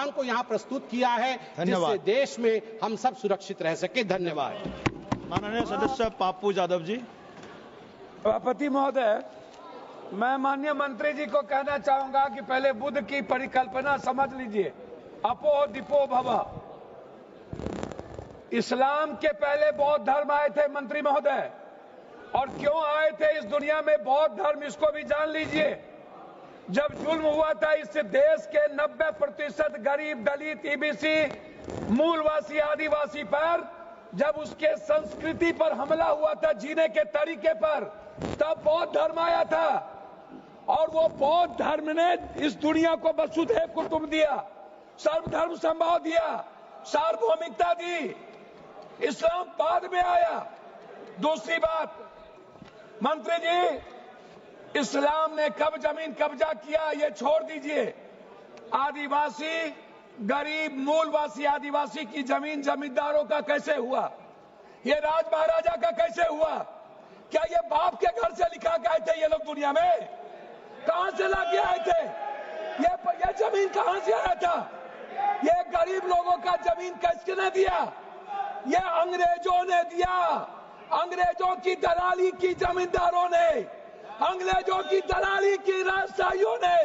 को यहाँ प्रस्तुत किया है, जिससे देश में हम सब सुरक्षित रह सके। धन्यवाद। माननीय सदस्य पाप्पू यादव जी। सभापति महोदय, मैं माननीय मंत्री जी को कहना चाहूंगा कि पहले बुद्ध की परिकल्पना समझ लीजिए, अपो दिपो भव। इस्लाम के पहले बौद्ध धर्म आए थे मंत्री महोदय, और क्यों आए थे इस दुनिया में बौद्ध धर्म, इसको भी जान लीजिए। जब जुल्म हुआ था इस देश के 90% गरीब, दलित, ईबीसी, मूलवासी, आदिवासी पर, जब उसके संस्कृति पर हमला हुआ था, जीने के तरीके पर, तब बौद्ध धर्म आया था। और वो बौद्ध धर्म ने इस दुनिया को वसुधैव कुटुंब दिया, सर्वधर्म संभाव दिया, सार्वभौमिकता दी। इस्लाम बाद में आया। दूसरी बात, मंत्री जी, इस्लाम ने कब जमीन कब्जा किया ये छोड़ दीजिए। आदिवासी, गरीब, मूलवासी आदिवासी की जमीन जमींदारों का कैसे हुआ? ये राज महाराजा का कैसे हुआ? क्या ये बाप के घर से लिखा के आए थे ये लोग दुनिया में? कहां से लाके आए थे? ये जमीन कहां से आया था? ये गरीब लोगों का जमीन किसने दिया? ये अंग्रेजों ने दिया। अंग्रेजों की दलाली की जमींदारों ने, अंग्रेजों की दलाली की राजशाहियों ने,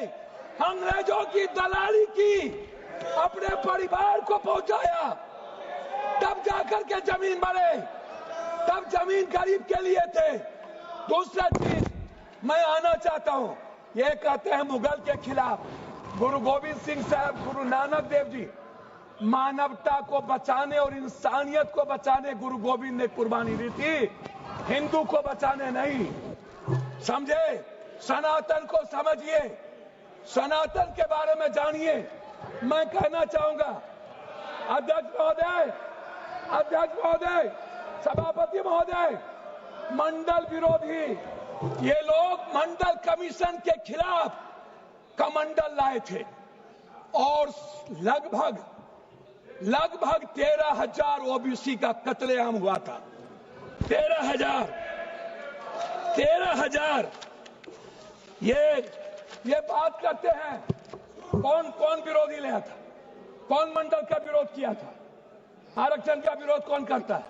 अंग्रेजों की दलाली की अपने परिवार को पहुंचाया, तब जाकर के जमीन बने। तब जमीन गरीब के लिए थे। दूसरा चीज मैं आना चाहता हूं, ये कहते हैं मुगल के खिलाफ। गुरु गोविंद सिंह साहब, गुरु नानक देव जी, मानवता को बचाने और इंसानियत को बचाने गुरु गोविंद ने कुर्बानी दी थी, हिंदू को बचाने नहीं। समझे? सनातन को समझिए, सनातन के बारे में जानिए। मैं कहना चाहूंगा, अध्यक्ष महोदय, सभापति महोदय, मंडल विरोधी ये लोग मंडल कमीशन के खिलाफ कमंडल लाए थे, और लगभग 13,000 ओबीसी का कत्लेआम हुआ था। 13,000। ये बात करते हैं, कौन विरोधी लाया था? कौन मंडल का विरोध किया था? आरक्षण का विरोध कौन करता है?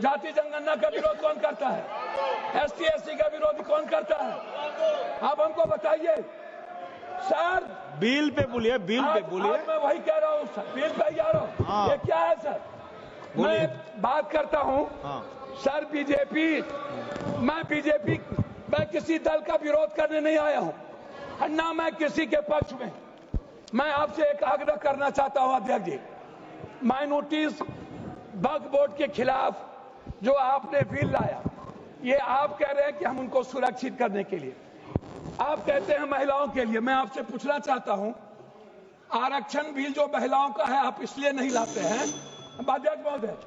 जाति जनगणना का विरोध कौन करता है? ST SC का विरोध कौन करता है? आप हमको बताइए सर। बिल पे बोलिए, बिल पे बोलिए। मैं वही कह रहा हूँ सर, बिल पे ही आ रहा हूँ। हाँ। ये क्या है सर? मैं बात करता हूँ। हाँ। सर मैं किसी दल का विरोध करने नहीं आया हूँ, ना मैं किसी के पक्ष में। मैं आपसे एक आग्रह करना चाहता हूँ अध्यक्ष जी, माइनॉरिटीज वक्फ बोर्ड के खिलाफ जो आपने बिल लाया, ये आप कह रहे हैं कि हम उनको सुरक्षित करने के लिए, आप कहते हैं महिलाओं के लिए। मैं आपसे पूछना चाहता हूं, आरक्षण बिल जो महिलाओं का है आप इसलिए नहीं लाते हैं अध्यक्ष महोदय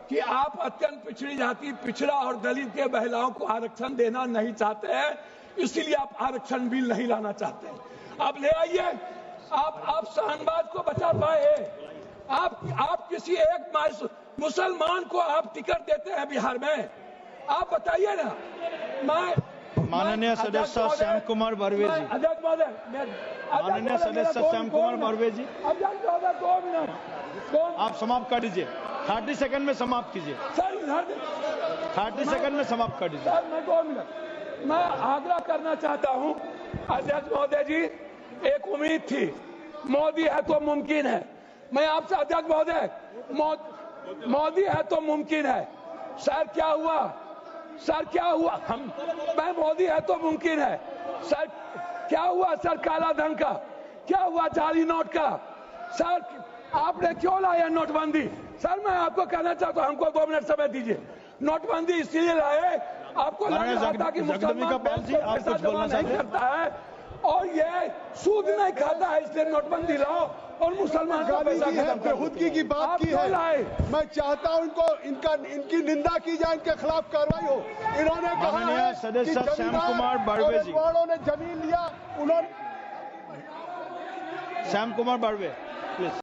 कि आप अत्यंत पिछड़ी जाति, पिछड़ा और दलित के महिलाओं को आरक्षण देना नहीं चाहते हैं, इसीलिए आप आरक्षण बिल नहीं लाना चाहते हैं। आप ले आइए। आप शाहनवाज को बचा पाए। आप किसी एक मुसलमान को आप टिकट देते हैं बिहार में? आप बताइए ना। माननीय सदस्य श्याम कुमार बर्वे जी। अध्यक्ष महोदय, माननीय सदस्य श्याम कुमार बर्वे जी, अध्यक्ष महोदय 2 मिनट आप समाप्त कर दीजिए। 30 सेकंड में समाप्त कीजिए। सर 30 सेकंड में समाप्त कर दीजिए। सर मैं 2 मिनट मैं आग्रह करना चाहता हूं अध्यक्ष महोदय जी, एक उम्मीद थी, मोदी है तो मुमकिन है। मैं आपसे अध्यक्ष महोदय, मोदी है तो मुमकिन है। सर क्या हुआ? मैं मोदी है तो मुमकिन है। सर क्या हुआ? सर काला धन का क्या हुआ? जाली नोट का? सर आपने क्यों लाया नोटबंदी? सर मैं आपको कहना चाहता हूं, हमको 2 मिनट समय दीजिए। नोटबंदी इसीलिए लाए, आपको लग रहा था कि मुसलमान पैसा जमा नहीं करता है और ये सूद नहीं खाता है, इसलिए नोटबंदी लाओ और मुसलमान का पैसा खुदकी की बात की है। मैं चाहता हूं इनकी निंदा की जाए, इनके खिलाफ कार्रवाई हो। इन्होंने कहा है सदस्य श्याम कुमार बर्वे जी, ने जमीन लिया, उन्होंने श्याम कुमार बर्वे प्लीज।